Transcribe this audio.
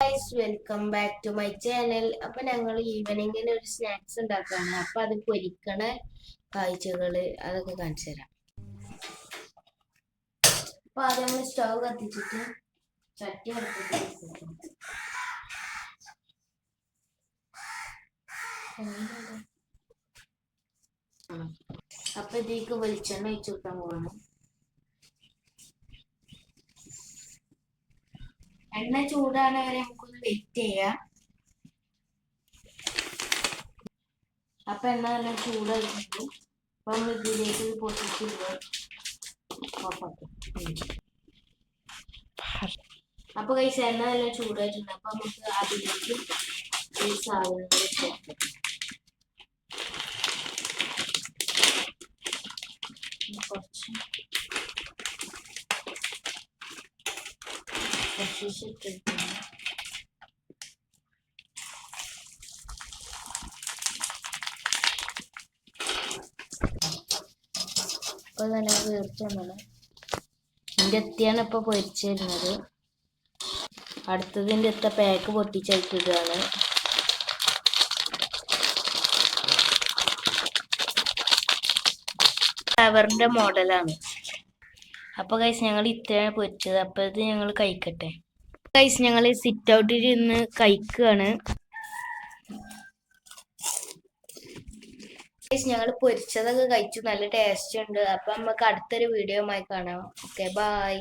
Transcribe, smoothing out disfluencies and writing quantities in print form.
Guys welcome back to my channel. അപ്പൊ ഞങ്ങൾ ഈവനിങ്ങിന് ഒരു സ്നാക്സ് ഉണ്ടാക്കാണ്. അപ്പൊ അത് പൊരിക്കണ കാഴ്ചകള് അതൊക്കെ കാണിച്ചു തരാം. അപ്പൊ ആദ്യം നമ്മൾ സ്റ്റവ് കത്തിച്ചിട്ട് ചട്ടി അടുപ്പിട്ട് അപ്പൊ ഇതിലേക്ക് വെളിച്ചെണ്ണ ഒഴിച്ചു കൊടുക്കാൻ പോകണം. എണ്ണ ചൂടാണ് വരെ നമുക്കൊന്ന് വെയിറ്റ് ചെയ്യാം. അപ്പൊ എണ്ണ നല്ല ചൂടായിരുന്നു. അപ്പൊ നമ്മൾ ഇതിലേക്ക് പൊട്ടിച്ചിടുക. അപ്പൊ കൈസ് എണ്ണ നല്ല ചൂടായിട്ടുണ്ട്. അപ്പൊ നമുക്ക് അതിലേക്ക് ഈ സാധനങ്ങൾ ചേർക്കാം. കുറച്ച് ഇപ്പൊ നല്ല വീർത്തുന്നത് ഇതിന്റെ എത്തിയാണ് ഇപ്പൊ പൊരിച്ചിരുന്നത്. അടുത്തതിന്റെ എത്ത പാക്ക് പൊട്ടിച്ചിടുകയാണ്. ഫ്ലവറിന്റെ മോഡലാണ്. അപ്പൊ ഗൈസ് ഞങ്ങൾ ഇത്രയാണ് പൊരിച്ചത്. അപ്പൊ ഇത് ഞങ്ങൾ കഴിക്കട്ടെ. ഗൈസ് ഞങ്ങൾ സിറ്റ് ഔട്ടിൽ ഇരുന്ന് കഴിക്കുകയാണ്. ഞങ്ങൾ പൊരിച്ചതൊക്കെ കഴിച്ചു. നല്ല ടേസ്റ്റ് ഉണ്ട്. അപ്പൊ നമുക്ക് അടുത്തൊരു വീഡിയോ ആയി കാണാം. Okay bye.